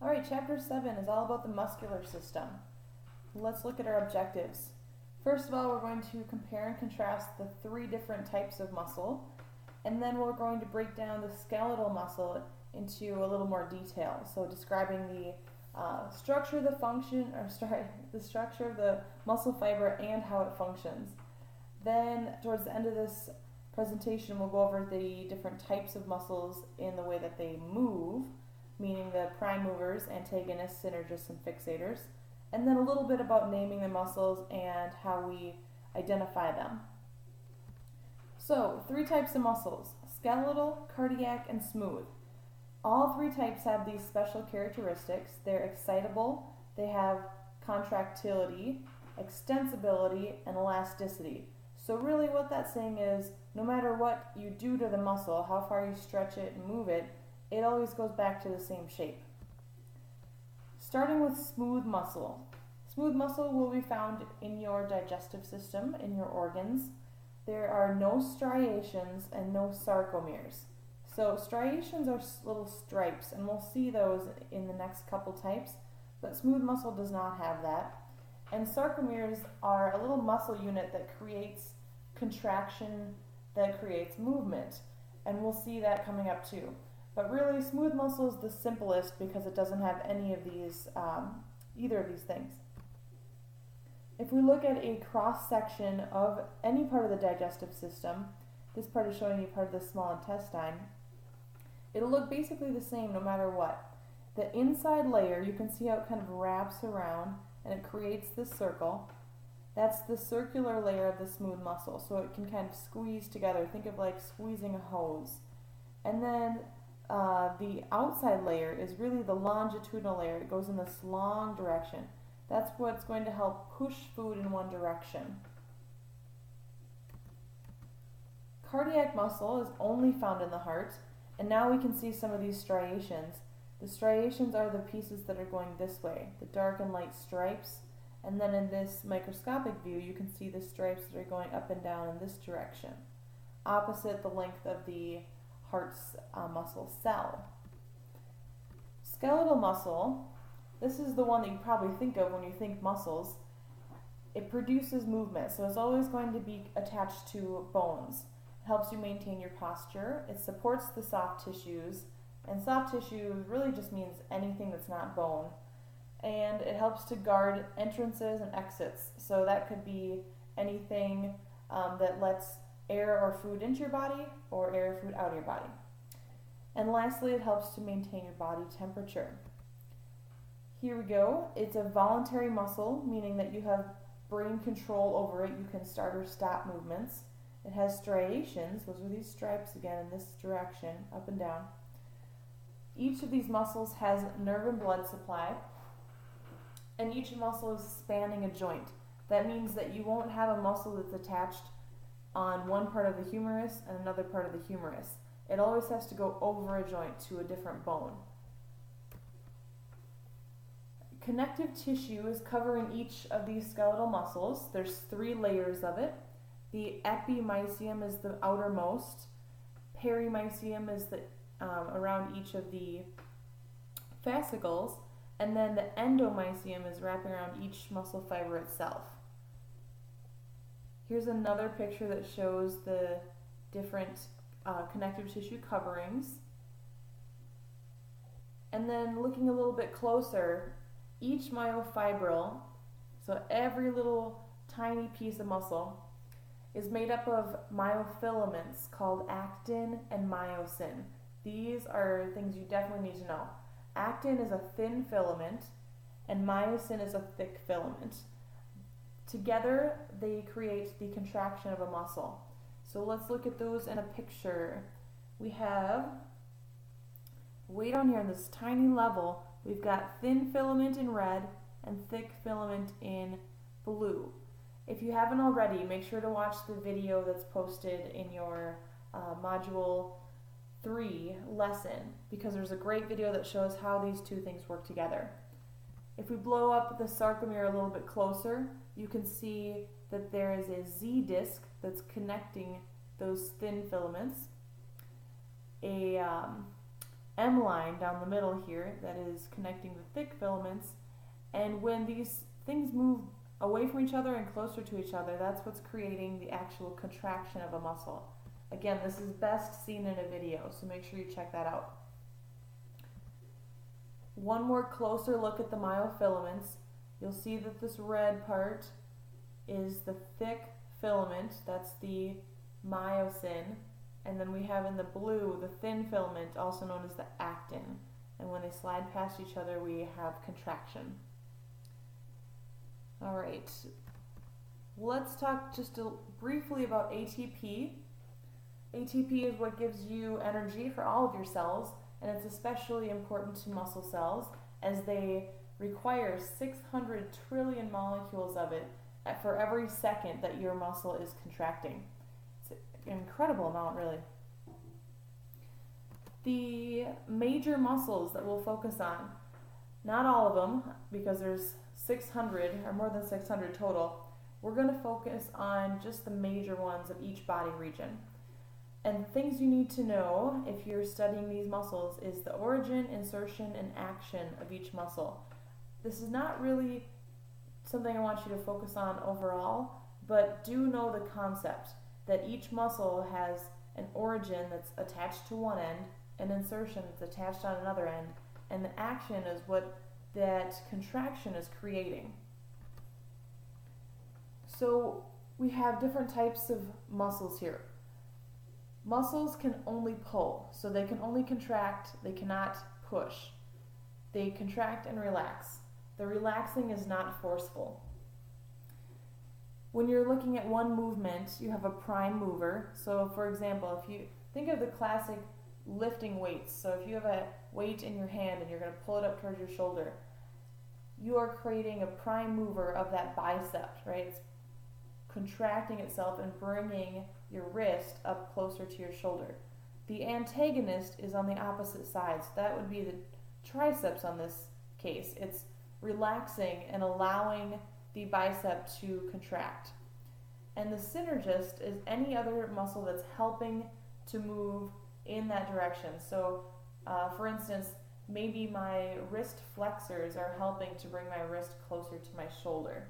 Alright, Chapter 7 is all about the muscular system. Let's look at our objectives. First of all, we're going to compare and contrast the three different types of muscle, and then we're going to break down the skeletal muscle into a little more detail. So describing the structure, the structure of the muscle fiber and how it functions. Then towards the end of this presentation, we'll go over the different types of muscles in the way that they move, meaning the prime movers, antagonists, synergists, and fixators, and then a little bit about naming the muscles and how we identify them. So, three types of muscles: skeletal, cardiac, and smooth. All three types have these special characteristics. They're excitable, they have contractility, extensibility, and elasticity. So really what that's saying is, no matter what you do to the muscle, how far you stretch it and move it, it always goes back to the same shape. Starting with smooth muscle. Smooth muscle will be found in your digestive system, in your organs. There are no striations and no sarcomeres. So striations are little stripes, and we'll see those in the next couple types, but smooth muscle does not have that. And sarcomeres are a little muscle unit that creates contraction, that creates movement, and we'll see that coming up too. But really, smooth muscle is the simplest because it doesn't have any of these, either of these things. If we look at a cross-section of any part of the digestive system, this part is showing you part of the small intestine, it'll look basically the same no matter what. The inside layer, you can see how it kind of wraps around and it creates this circle. That's the circular layer of the smooth muscle, so it can kind of squeeze together. Think of like squeezing a hose. And then the outside layer is really the longitudinal layer. It goes in this long direction. That's what's going to help push food in one direction. Cardiac muscle is only found in the heart, and now we can see some of these striations. The striations are the pieces that are going this way, the dark and light stripes, and then in this microscopic view you can see the stripes that are going up and down in this direction, opposite the length of the heart's muscle cell. Skeletal muscle, this is the one that you probably think of when you think muscles. It produces movement, so it's always going to be attached to bones. It helps you maintain your posture, it supports the soft tissues, and soft tissue really just means anything that's not bone. And it helps to guard entrances and exits, so that could be anything that lets air or food into your body or air or food out of your body. And lastly, it helps to maintain your body temperature. Here we go. It's a voluntary muscle, meaning that you have brain control over it. You can start or stop movements. It has striations. Those are these stripes again in this direction, up and down. Each of these muscles has nerve and blood supply, and each muscle is spanning a joint. That means that you won't have a muscle that's attached on one part of the humerus and another part of the humerus. It always has to go over a joint to a different bone. Connective tissue is covering each of these skeletal muscles. There's three layers of it. The epimysium is the outermost. Perimysium is the around each of the fascicles, and then the endomysium is wrapping around each muscle fiber itself. Here's another picture that shows the different connective tissue coverings. And then looking a little bit closer, each myofibril, so every little tiny piece of muscle, is made up of myofilaments called actin and myosin. These are things you definitely need to know. Actin is a thin filament and myosin is a thick filament. Together they create the contraction of a muscle. So let's look at those in a picture. We have, way down here on this tiny level, we've got thin filament in red and thick filament in blue. If you haven't already, make sure to watch the video that's posted in your Module 3 lesson, because there's a great video that shows how these two things work together. If we blow up the sarcomere a little bit closer, you can see that there is a Z disc that's connecting those thin filaments, a M line down the middle here that is connecting the thick filaments. And when these things move away from each other and closer to each other, that's what's creating the actual contraction of a muscle. Again, this is best seen in a video, so make sure you check that out. One more closer look at the myofilaments. You'll see that this red part is the thick filament, that's the myosin, and then we have in the blue the thin filament, also known as the actin. And when they slide past each other, we have contraction. All right, let's talk just briefly about ATP. ATP is what gives you energy for all of your cells, and it's especially important to muscle cells as they require 600 trillion molecules of it for every second that your muscle is contracting. It's an incredible amount, really. The major muscles that we'll focus on, not all of them, because there's 600 or more than 600 total. We're going to focus on just the major ones of each body region. And things you need to know if you're studying these muscles is the origin, insertion, and action of each muscle. This is not really something I want you to focus on overall, but do know the concept that each muscle has an origin that's attached to one end, an insertion that's attached on another end, and the action is what that contraction is creating. So we have different types of muscles here. Muscles can only pull, so they can only contract, they cannot push. They contract and relax. The relaxing is not forceful. When you're looking at one movement, you have a prime mover. So for example, if you think of the classic lifting weights, so if you have a weight in your hand and you're going to pull it up towards your shoulder, you are creating a prime mover of that bicep, right? It's contracting itself and bringing your wrist up closer to your shoulder. The antagonist is on the opposite side, so that would be the triceps on this case. It's relaxing and allowing the bicep to contract. And the synergist is any other muscle that's helping to move in that direction. So for instance, maybe my wrist flexors are helping to bring my wrist closer to my shoulder.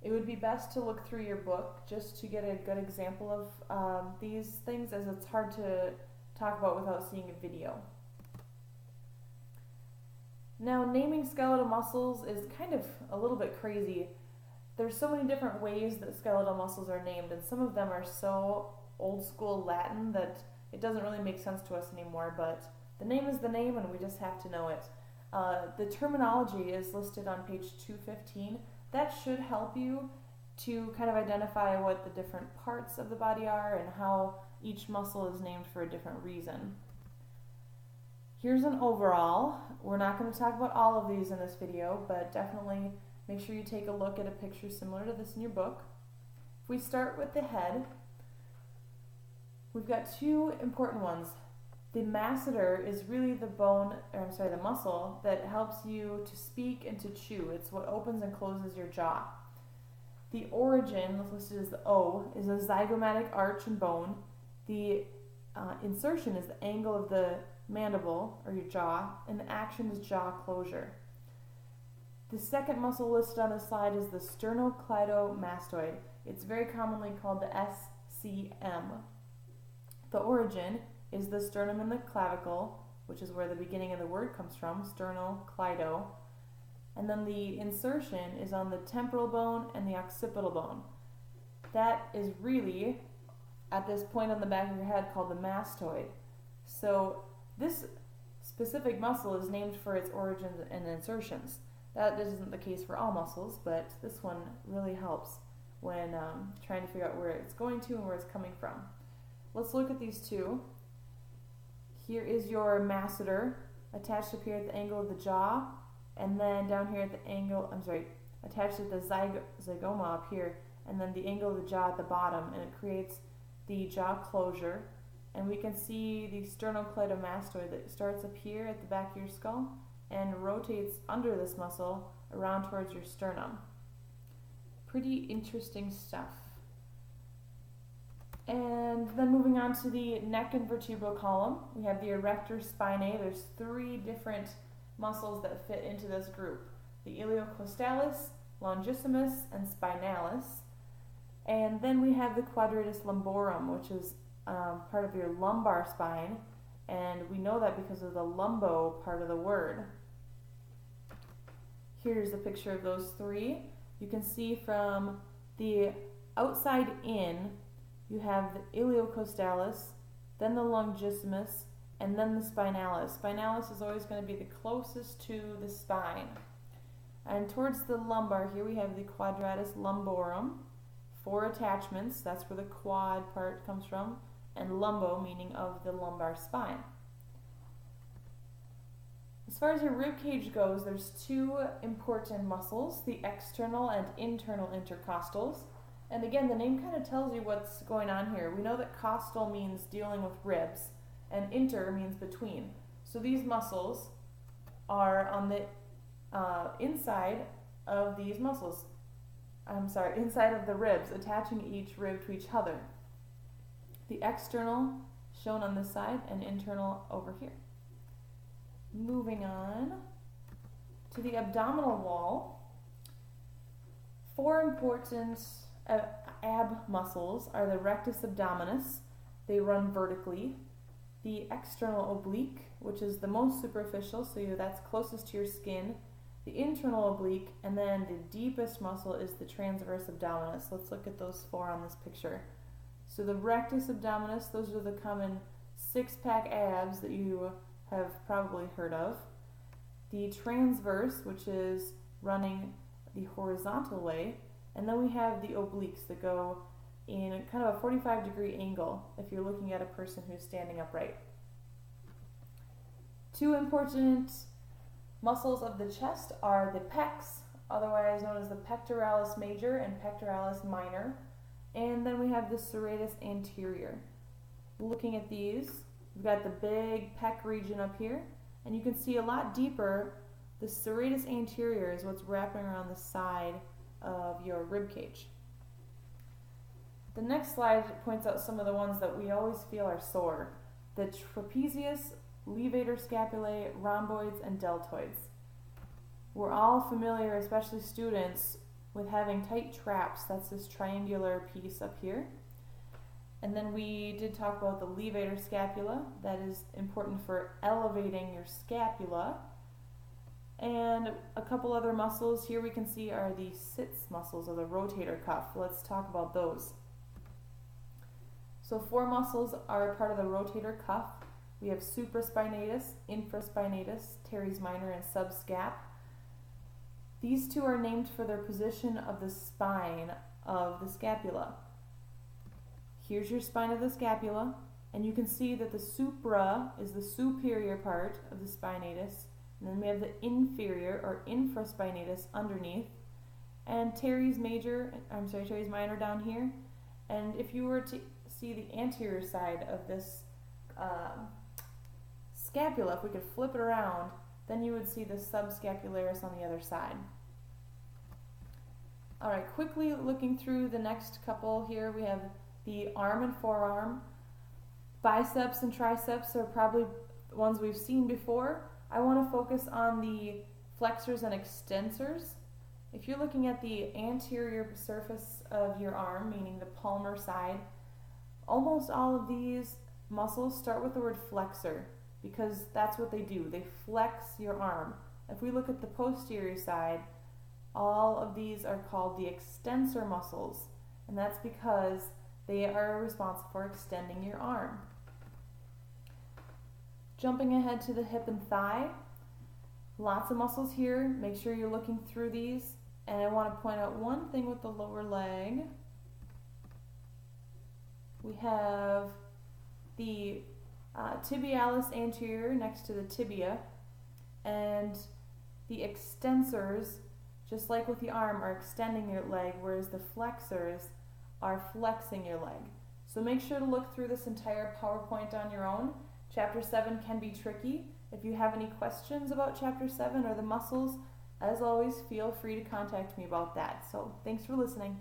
It would be best to look through your book just to get a good example of these things, as it's hard to talk about without seeing a video. Now, naming skeletal muscles is kind of a little bit crazy. There's so many different ways that skeletal muscles are named, and some of them are so old school Latin that it doesn't really make sense to us anymore, but the name is the name and we just have to know it. The terminology is listed on page 215. That should help you to kind of identify what the different parts of the body are and how each muscle is named for a different reason. Here's an overall. We're not going to talk about all of these in this video, but definitely make sure you take a look at a picture similar to this in your book. If we start with the head, we've got two important ones. The masseter is really the the muscle that helps you to speak and to chew. It's what opens and closes your jaw. The origin, listed as the O, is a zygomatic arch and bone. The insertion is the angle of the mandible, or your jaw, and the action is jaw closure. The second muscle listed on the slide is the sternocleidomastoid. It's very commonly called the SCM. The origin is the sternum and the clavicle, which is where the beginning of the word comes from, sternocleido. And then the insertion is on the temporal bone and the occipital bone. That is really, at this point on the back of your head, called the mastoid. So this specific muscle is named for its origins and insertions. That isn't the case for all muscles, but this one really helps when trying to figure out where it's going to and where it's coming from. Let's look at these two. Here is your masseter, attached up here at the angle of the jaw, and then down here at the angle, attached at the zygoma up here, and then the angle of the jaw at the bottom, and it creates the jaw closure. And we can see the sternocleidomastoid that starts up here at the back of your skull and rotates under this muscle around towards your sternum. Pretty interesting stuff. And then moving on to the neck and vertebral column, we have the erector spinae. There's 3 different muscles that fit into this group: the iliocostalis, longissimus, and spinalis. And then we have the quadratus lumborum, which is part of your lumbar spine, and we know that because of the lumbo part of the word. Here's a picture of those 3. You can see from the outside in, you have the iliocostalis, then the longissimus, and then the spinalis. Spinalis is always going to be the closest to the spine. And towards the lumbar, here we have the quadratus lumborum. 4 attachments, that's where the quad part comes from, and lumbo, meaning of the lumbar spine. As far as your rib cage goes, there's 2 important muscles, the external and internal intercostals. And again, the name kind of tells you what's going on here. We know that costal means dealing with ribs, and inter means between. So these muscles are on the inside of these muscles. Inside of the ribs, attaching each rib to each other. The external shown on this side and internal over here. Moving on to the abdominal wall, 4 important ab muscles are the rectus abdominis. They run vertically. The external oblique, which is the most superficial, so that's closest to your skin. The internal oblique, and then the deepest muscle is the transverse abdominis. Let's look at those 4 on this picture. So the rectus abdominis, those are the common 6-pack abs that you have probably heard of. The transverse, which is running the horizontal way, and then we have the obliques that go in kind of a 45-degree angle if you're looking at a person who's standing upright. 2 important muscles of the chest are the pecs, otherwise known as the pectoralis major and pectoralis minor, and then we have the serratus anterior. Looking at these, we've got the big pec region up here, and you can see a lot deeper. The serratus anterior is what's wrapping around the side of your rib cage. The next slide points out some of the ones that we always feel are sore: the trapezius, levator scapulae, rhomboids, and deltoids. We're all familiar, especially students, with having tight traps. That's this triangular piece up here. And then we did talk about the levator scapula. That is important for elevating your scapula. And a couple other muscles here we can see are the sits muscles of the rotator cuff. Let's talk about those. So 4 muscles are part of the rotator cuff. We have supraspinatus, infraspinatus, teres minor, and subscap. These 2 are named for their position of the spine of the scapula. Here's your spine of the scapula, and you can see that the supra is the superior part of the spinatus, and then we have the inferior or infraspinatus underneath, and teres minor down here. And if you were to see the anterior side of this scapula, if we could flip it around, then you would see the subscapularis on the other side. Alright, quickly looking through the next couple here, we have the arm and forearm. Biceps and triceps are probably ones we've seen before. I want to focus on the flexors and extensors. If you're looking at the anterior surface of your arm, meaning the palmar side, almost all of these muscles start with the word flexor, because that's what they do. They flex your arm. If we look at the posterior side, all of these are called the extensor muscles, and that's because they are responsible for extending your arm. Jumping ahead to the hip and thigh, lots of muscles here. Make sure you're looking through these. And I want to point out one thing with the lower leg. We have the tibialis anterior next to the tibia, and the extensors, just like with the arm, are extending your leg, whereas the flexors are flexing your leg. So make sure to look through this entire PowerPoint on your own. Chapter 7 can be tricky. If you have any questions about Chapter 7 or the muscles, as always, feel free to contact me about that. So thanks for listening.